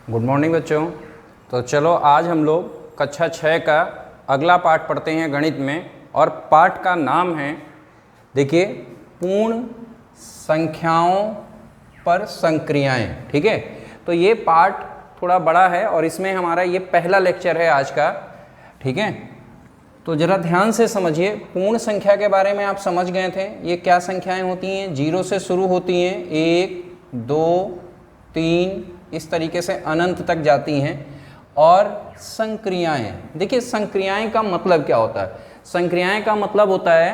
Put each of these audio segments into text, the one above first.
Good morning बच्चों। तो चलो आज हम लोग कक्षा 6 का अगला पाठ पढ़ते हैं गणित में, और पाठ का नाम है, देखिए, पूर्ण संख्याओं पर संक्रियाएं। ठीक है, तो ये पाठ थोड़ा बड़ा है और इसमें हमारा ये पहला लेक्चर है आज का। ठीक है, तो ज़रा ध्यान से समझिए। पूर्ण संख्या के बारे में आप समझ गए थे, ये क्या संख्याएं होती हैं, जीरो से शुरू होती हैं, 1 2 3 इस तरीके से अनंत तक जाती हैं। और संक्रियाएं, देखिए संक्रियाएं का मतलब क्या होता है। संक्रियाएं का मतलब होता है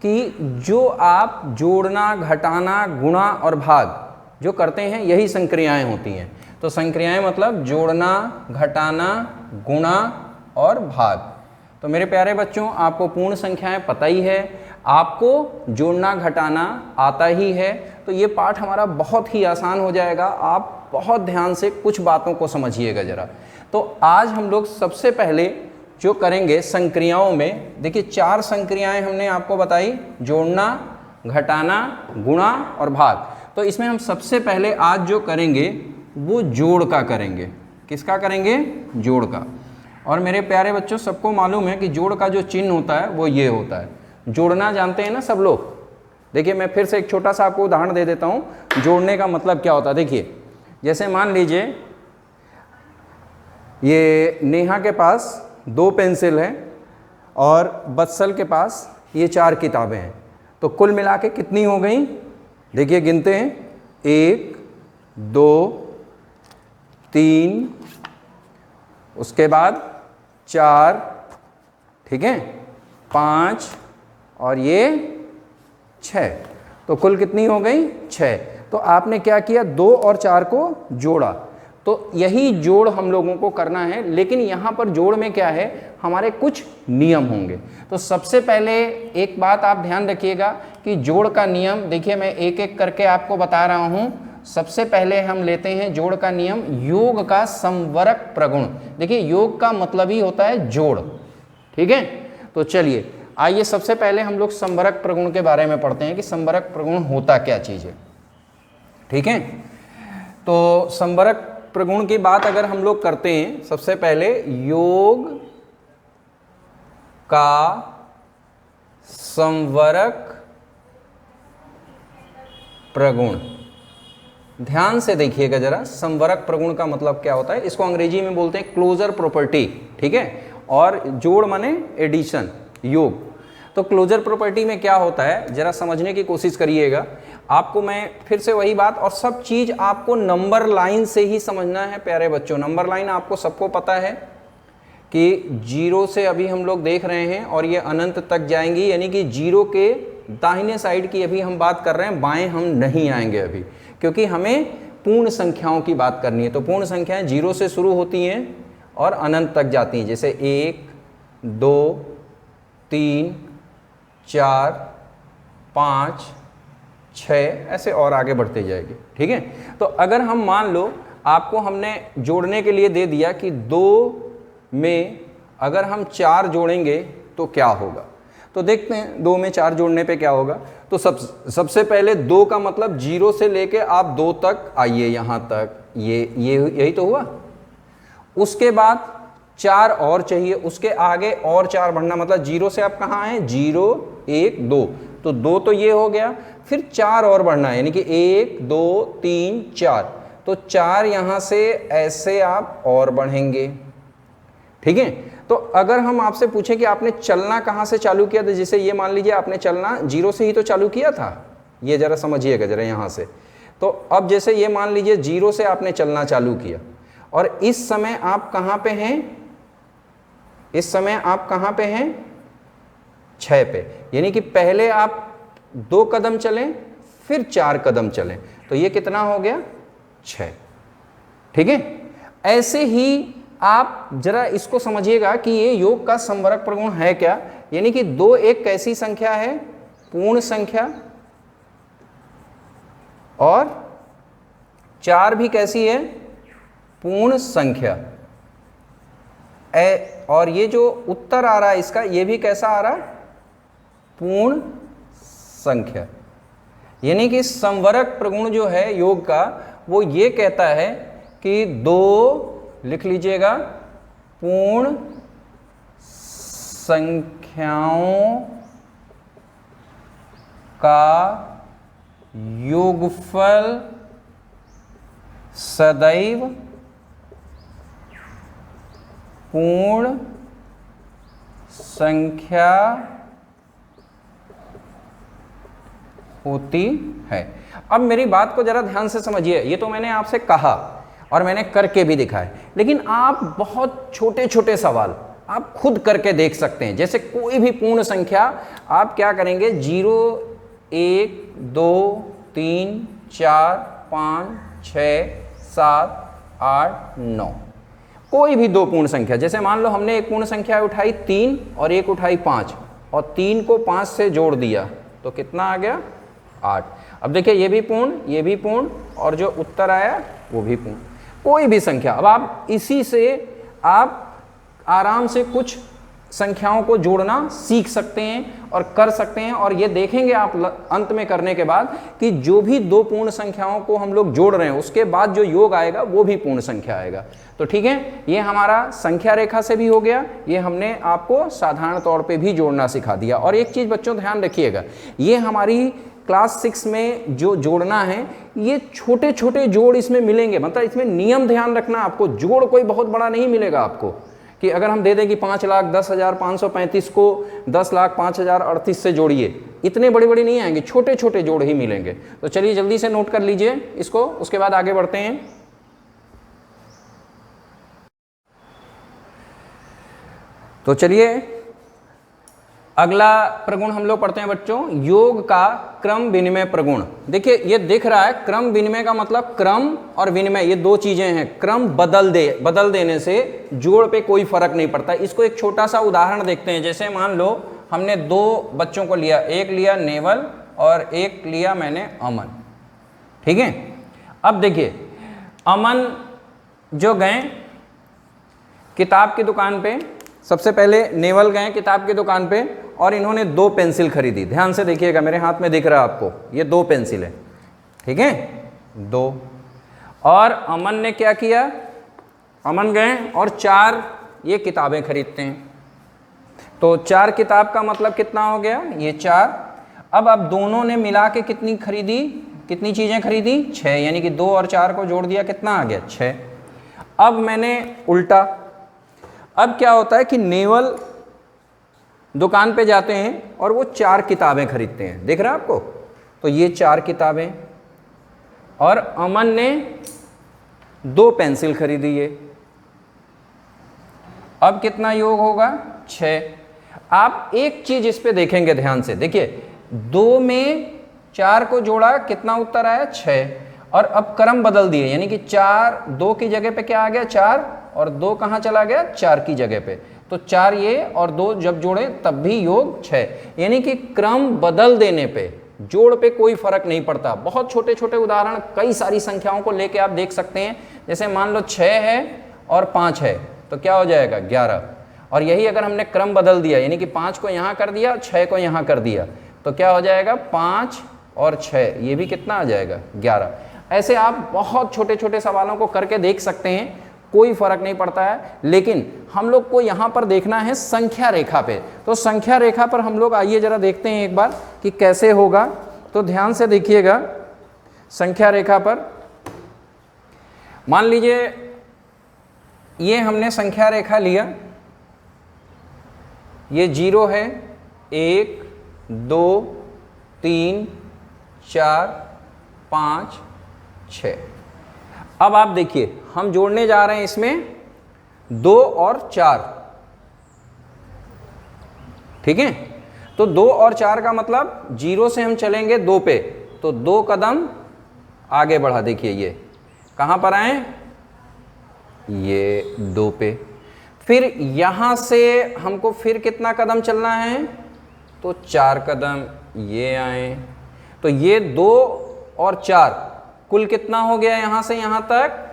कि जो आप जोड़ना, घटाना, गुणा और भाग जो करते हैं, यही संक्रियाएं होती हैं। तो संक्रियाएं मतलब जोड़ना, घटाना, गुणा और भाग। तो मेरे प्यारे बच्चों, आपको पूर्ण संख्याएं पता ही है, आपको जोड़ना घटाना आता ही है, तो ये पाठ हमारा बहुत ही आसान हो जाएगा। आप बहुत ध्यान से कुछ बातों को समझिएगा ज़रा। तो आज हम लोग सबसे पहले जो करेंगे संक्रियाओं में, देखिए 4 संक्रियाएं हमने आपको बताई, जोड़ना, घटाना, गुणा और भाग। तो इसमें हम सबसे पहले आज जो करेंगे वो जोड़ का करेंगे। किसका करेंगे? जोड़ का। और मेरे प्यारे बच्चों, सबको मालूम है कि जोड़ का जो चिन्ह होता है वो ये होता है। जोड़ना जानते हैं ना सब लोग। देखिए मैं फिर से एक छोटा सा आपको उदाहरण दे देता हूँ, जोड़ने का मतलब क्या होता है। देखिए जैसे मान लीजिए ये नेहा के पास 2 पेंसिल हैं और बत्सल के पास ये 4 किताबें हैं, तो कुल मिला के कितनी हो गई? देखिए गिनते हैं, 1 2 3, उसके बाद 4, ठीक है, 5 और ये 6, तो कुल कितनी हो गई? 6। तो आपने क्या किया? 2 और 4 को जोड़ा। तो यही जोड़ हम लोगों को करना है, लेकिन यहाँ पर जोड़ में क्या है, हमारे कुछ नियम होंगे। तो सबसे पहले एक बात आप ध्यान रखिएगा कि जोड़ का नियम, देखिए मैं एक एक करके आपको बता रहा हूँ। सबसे पहले हम लेते हैं जोड़ का नियम, योग का समवरक प्रगुण। देखिए योग का मतलब ही होता है जोड़। ठीक है, तो चलिए आइए सबसे पहले हम लोग समवरक प्रगुण के बारे में पढ़ते हैं कि समवरक प्रगुण होता क्या चीज़ है। ठीक है, तो समवरक प्रगुण की बात अगर हम लोग करते हैं, सबसे पहले योग का समवरक प्रगुण। ध्यान से देखिएगा जरा, समवरक प्रगुण का मतलब क्या होता है। इसको अंग्रेजी में बोलते हैं क्लोजर प्रॉपर्टी। ठीक है, और जोड़ माने एडिशन, योग। तो क्लोजर प्रॉपर्टी में क्या होता है, जरा समझने की कोशिश करिएगा। आपको मैं फिर से वही बात, और सब चीज आपको नंबर लाइन से ही समझना है प्यारे बच्चों। नंबर लाइन आपको सबको पता है कि 0 से अभी हम लोग देख रहे हैं और ये अनंत तक जाएंगी, यानी कि 0 के दाहिने साइड की अभी हम बात कर रहे हैं, बाएं हम नहीं आएंगे अभी, क्योंकि हमें पूर्ण संख्याओं की बात करनी है। तो पूर्ण संख्याएं 0 से शुरू होती हैं और अनंत तक जाती हैं, जैसे 1 2 3 4 5 6, ऐसे और आगे बढ़ते जाएगी। ठीक है, तो अगर हम मान लो आपको हमने जोड़ने के लिए दे दिया कि 2 में अगर हम 4 जोड़ेंगे तो क्या होगा, तो देखते हैं 2 में 4 जोड़ने पे क्या होगा। तो सबसे पहले 2 का मतलब 0 से लेके आप 2 तक आइए, यहाँ तक, ये यही तो हुआ। उसके बाद 4 और चाहिए, उसके आगे और 4 बढ़ना, मतलब 0 से आप कहाँ आए? 0 1 2, तो 2 तो ये हो गया, फिर 4 और बढ़ना है, यानी कि 1 2 3 4, तो 4 यहाँ से ऐसे आप और बढ़ेंगे। ठीक है, तो अगर हम आपसे पूछें कि आपने चलना कहाँ से चालू किया, तो जैसे ये मान लीजिए आपने चलना 0 से ही तो चालू किया था, ये जरा समझिएगा जरा यहाँ से। तो अब जैसे ये मान लीजिए 0 से आपने चलना चालू किया, और इस समय आप कहाँ पे हैं? इस समय आप कहाँ पे हैं? 6 पे, यानी कि पहले आप 2 कदम चलें, फिर 4 कदम चलें, तो ये कितना हो गया? 6। ठीक है, ऐसे ही आप जरा इसको समझिएगा कि ये योग का समवरक प्रगुण है क्या, यानी कि 2 एक कैसी संख्या है? पूर्ण संख्या, और 4 भी कैसी है? पूर्ण संख्या। और ये जो उत्तर आ रहा है इसका, ये भी कैसा आ रहा है? पूर्ण संख्या। यानी कि समवरक प्रगुण जो है योग का, वो ये कहता है कि 2 लिख लीजिएगा पूर्ण संख्याओं का योगफल सदैव पूर्ण संख्या होती है। अब मेरी बात को जरा ध्यान से समझिए, ये तो मैंने आपसे कहा और मैंने करके भी दिखाया, लेकिन आप बहुत छोटे छोटे सवाल आप खुद करके देख सकते हैं। जैसे कोई भी पूर्ण संख्या आप क्या करेंगे, 0 1 2 3 4 5 6 7 8 9, कोई भी 2 पूर्ण संख्या। जैसे मान लो हमने एक पूर्ण संख्या उठाई 3 और एक उठाई 5 और 3 को 5 से जोड़ दिया तो कितना आ गया 8। अब देखिए ये भी पूर्ण, ये भी पूर्ण और जो उत्तर आया वो भी पूर्ण, कोई भी संख्या। अब आप इसी से आप आराम से कुछ संख्याओं को जोड़ना सीख सकते हैं और कर सकते हैं, और ये देखेंगे आप अंत में करने के बाद कि जो भी 2 पूर्ण संख्याओं को हम लोग जोड़ रहे हैं उसके बाद जो योग आएगा वो भी पूर्ण संख्या आएगा। तो ठीक है, ये हमारा संख्या रेखा से भी हो गया, ये हमने आपको साधारण तौर पे भी जोड़ना सिखा दिया। और एक चीज़ बच्चों ध्यान रखिएगा, ये हमारी क्लास 6 में जो जोड़ना है ये छोटे छोटे जोड़ इसमें मिलेंगे, मतलब इसमें नियम ध्यान रखना आपको, जोड़ कोई बहुत बड़ा नहीं मिलेगा आपको कि अगर हम दे दें कि 5,10,535 को 10,05,038 से जोड़िए, इतने बड़े बड़े नहीं आएंगे, छोटे छोटे जोड़ ही मिलेंगे। तो चलिए जल्दी से नोट कर लीजिए इसको, उसके बाद आगे बढ़ते हैं। तो चलिए अगला प्रगुण हम लोग पढ़ते हैं बच्चों, योग का क्रम विनिमय प्रगुण। देखिए ये दिख रहा है, क्रम विनिमय का मतलब क्रम और विनिमय ये 2 चीजें हैं। क्रम बदल देने से जोड़ पे कोई फर्क नहीं पड़ता। इसको एक छोटा सा उदाहरण देखते हैं। जैसे मान लो हमने 2 बच्चों को लिया, एक लिया नेवल और एक लिया मैंने अमन, ठीक है। अब देखिए अमन जो गए किताब की दुकान पे, सबसे पहले नेवल गए किताब की दुकान पे और इन्होंने 2 पेंसिल खरीदी। ध्यान से देखिएगा, मेरे हाथ में दिख रहा है आपको, ये 2 पेंसिल है, ठीक है 2। और अमन ने क्या किया, अमन गए और 4 ये किताबें खरीदते हैं। तो 4 किताब का मतलब कितना हो गया, ये 4। अब दोनों ने मिला के कितनी खरीदी, कितनी चीज़ें खरीदी 6, यानी कि 2 और 4 को जोड़ दिया कितना आ गया 6। अब मैंने उल्टा, अब क्या होता है कि नेवल दुकान पे जाते हैं और वो 4 किताबें खरीदते हैं, दिख रहा है आपको। तो ये 4 किताबें और अमन ने 2 पेंसिल खरीदी है। अब कितना योग होगा 6। आप एक चीज इस पे देखेंगे ध्यान से, देखिए 2 में 4 को जोड़ा कितना उत्तर आया 6, और अब क्रम बदल दिए, यानी कि 4 2 की जगह पे क्या आ गया 4 और 2 कहाँ चला गया 4 की जगह पे। तो 4 ये और 2 जब जोड़े तब भी योग 6, यानी कि क्रम बदल देने पे जोड़ पे कोई फर्क नहीं पड़ता। बहुत छोटे छोटे उदाहरण कई सारी संख्याओं को लेके आप देख सकते हैं। जैसे मान लो 6 है और 5 है तो क्या हो जाएगा 11, और यही अगर हमने क्रम बदल दिया यानी कि 5 को यहाँ कर दिया 6 को यहाँ कर दिया तो क्या हो जाएगा 5 और 6, ये भी कितना आ जाएगा 11। ऐसे आप बहुत छोटे छोटे सवालों को करके देख सकते हैं, कोई फर्क नहीं पड़ता है। लेकिन हम लोग को यहाँ पर देखना है संख्या रेखा पे। तो संख्या रेखा पर हम लोग आइए जरा देखते हैं एक बार कि कैसे होगा। तो ध्यान से देखिएगा, संख्या रेखा पर मान लीजिए ये हमने संख्या रेखा लिया, ये 0 है, 1 2 3 4 5 6। अब आप देखिए हम जोड़ने जा रहे हैं इसमें 2 और 4, ठीक है। तो 2 और 4 का मतलब 0 से हम चलेंगे 2 पे, तो 2 कदम आगे बढ़ा। देखिए ये कहां पर आए, ये 2 पे। फिर यहां से हमको फिर कितना कदम चलना है, तो 4 कदम ये आए। तो ये 2 और 4 कुल कितना हो गया यहां से यहां तक,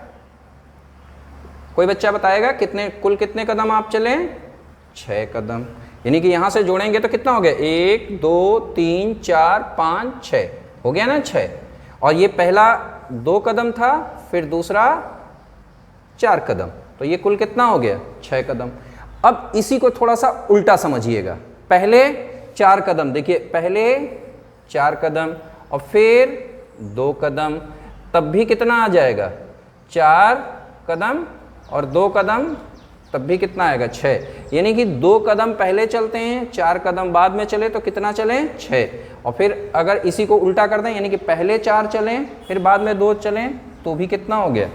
कोई बच्चा बताएगा कितने, कुल कितने कदम आप चले, 6 कदम। यानी कि यहां से जोड़ेंगे तो कितना हो गया 1 2 3 4 5 6 हो गया ना 6। और ये पहला 2 कदम था, फिर दूसरा 4 कदम, तो ये कुल कितना हो गया 6 कदम। अब इसी को थोड़ा सा उल्टा समझिएगा, पहले 4 कदम, देखिए पहले 4 कदम और फिर 2 कदम, तब भी कितना आ जाएगा 4 कदम और 2 कदम, तब भी कितना आएगा 6। यानी कि 2 कदम पहले चलते हैं, 4 कदम बाद में चले तो कितना चले 6। और फिर अगर इसी को उल्टा कर दें, यानी कि पहले 4 चलें फिर बाद में 2 चलें तो भी कितना हो गया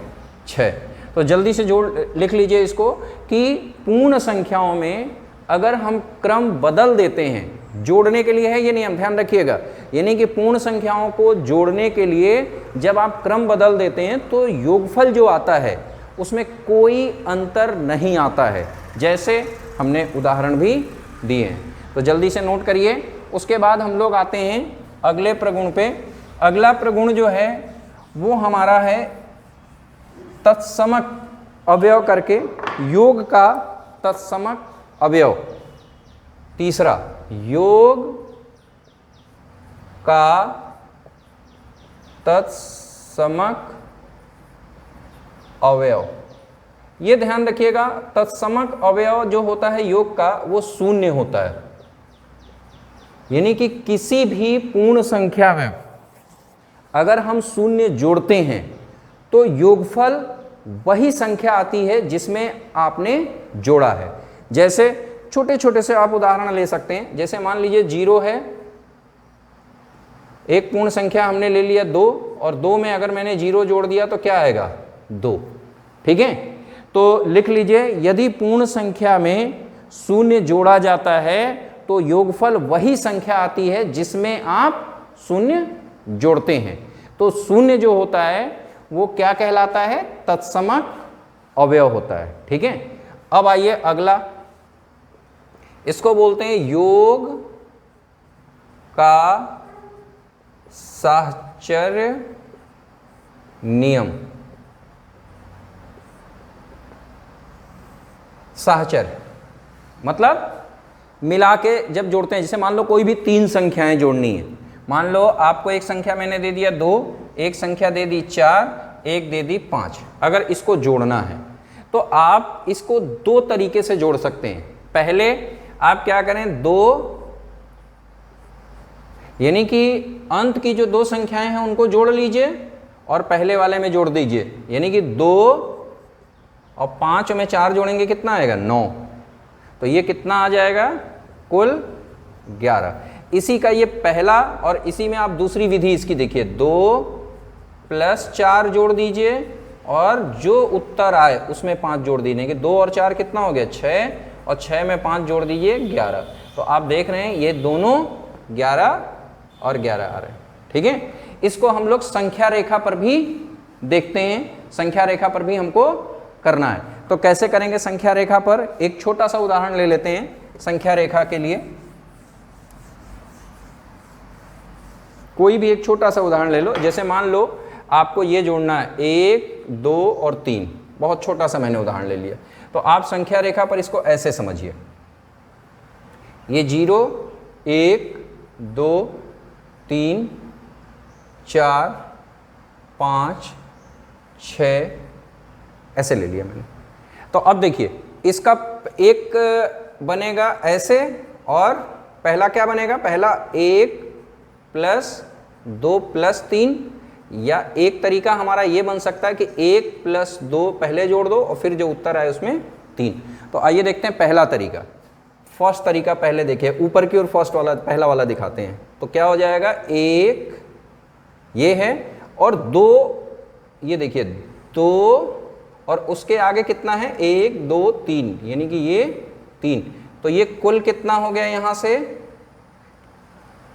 6। तो जल्दी से जोड़ लिख लीजिए इसको कि पूर्ण संख्याओं में अगर हम क्रम बदल देते हैं, जोड़ने के लिए है ये नियम, ध्यान रखिएगा, यानी कि पूर्ण संख्याओं को जोड़ने के लिए जब आप क्रम बदल देते हैं तो योगफल जो आता है उसमें कोई अंतर नहीं आता है, जैसे हमने उदाहरण भी दिए हैं। तो जल्दी से नोट करिए। उसके बाद हम लोग आते हैं अगले प्रगुण पे। अगला प्रगुण जो है वो हमारा है तत्समक अवयव करके, योग का तत्समक अवयव। तीसरा, योग का तत्समक अवयव। ये ध्यान रखिएगा, तत्समक अवयव जो होता है योग का वो शून्य होता है, यानी कि किसी भी पूर्ण संख्या में अगर हम शून्य जोड़ते हैं तो योगफल वही संख्या आती है जिसमें आपने जोड़ा है। जैसे छोटे छोटे से आप उदाहरण ले सकते हैं, जैसे मान लीजिए 0 है, एक पूर्ण संख्या हमने ले लिया 2 और 2 में अगर मैंने 0 जोड़ दिया तो क्या आएगा 2, ठीक है। तो लिख लीजिए, यदि पूर्ण संख्या में शून्य जोड़ा जाता है तो योगफल वही संख्या आती है जिसमें आप शून्य जोड़ते हैं। तो शून्य जो होता है वो क्या कहलाता है, तत्समक अवयव होता है, ठीक है। अब आइए अगला, इसको बोलते हैं योग का साहचर्य नियम। साहचर्य मतलब मिला के जब जोड़ते हैं, जैसे मान लो कोई भी 3 संख्याएं जोड़नी है, मान लो आपको एक संख्या मैंने दे दिया 2, एक संख्या दे दी 4, एक दे दी 5। अगर इसको जोड़ना है तो आप इसको 2 तरीके से जोड़ सकते हैं। पहले आप क्या करें, 2 यानी कि अंत की जो 2 संख्याएं हैं उनको जोड़ लीजिए और पहले वाले में जोड़ दीजिए, यानी कि 2 और 5 में 4 जोड़ेंगे कितना आएगा 9। तो ये कितना आ जाएगा कुल 11। इसी का ये पहला, और इसी में आप दूसरी विधि इसकी देखिए, 2 + 4 जोड़ दीजिए और जो उत्तर आए उसमें 5 जोड़ दीजिए। 2 और 4 कितना हो गया 6, और 6 में 5 जोड़ दीजिए 11। तो आप देख रहे हैं ये दोनों 11 और 11 आ रहे हैं, ठीक है। इसको हम लोग संख्या रेखा पर भी देखते हैं, संख्या रेखा पर भी हमको करना है। तो कैसे करेंगे संख्या रेखा पर, एक छोटा सा उदाहरण ले लेते हैं संख्या रेखा के लिए। कोई भी एक छोटा सा उदाहरण ले लो, जैसे मान लो आपको ये जोड़ना है 1, 2 और 3, बहुत छोटा सा मैंने उदाहरण ले लिया। तो आप संख्या रेखा पर इसको ऐसे समझिए, ये 0, 1, 2, 3, 4, 5, 6 ऐसे ले लिया मैंने। तो अब देखिए इसका एक बनेगा ऐसे, और पहला क्या बनेगा, पहला 1 + 2 + 3, या एक तरीका हमारा ये बन सकता है कि 1 + 2 पहले जोड़ दो और फिर जो उत्तर आए उसमें 3। तो आइए देखते हैं पहला तरीका। फर्स्ट तरीका पहले देखिए, ऊपर की ओर फर्स्ट वाला पहला वाला दिखाते हैं। तो क्या हो जाएगा, 1 ये है और 2 ये देखिए 2, और उसके आगे कितना है 1, 2, 3, यानी कि ये 3। तो ये कुल कितना हो गया यहाँ से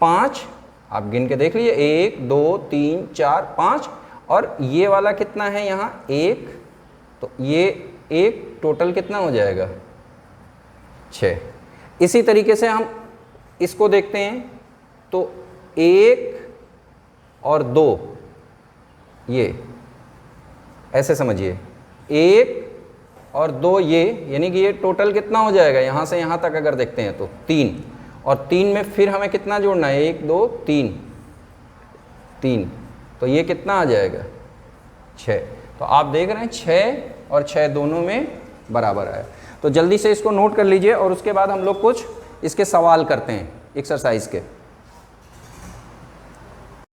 5। आप गिन के देख लीजिए, 1, 2, 3, 4, 5, और ये वाला कितना है यहाँ 1। तो ये 1 टोटल कितना हो जाएगा 6। इसी तरीके से हम इसको देखते हैं, तो 1 और 2 ये ऐसे समझिए, 1 और 2 ये, यानी कि ये टोटल कितना हो जाएगा यहाँ से यहाँ तक अगर देखते हैं तो 3, और 3 में फिर हमें कितना जोड़ना है 1, 2, 3, तो ये कितना आ जाएगा 6। तो आप देख रहे हैं 6 और 6 दोनों में बराबर है। तो जल्दी से इसको नोट कर लीजिए और उसके बाद हम लोग कुछ इसके सवाल करते हैं एक्सरसाइज के।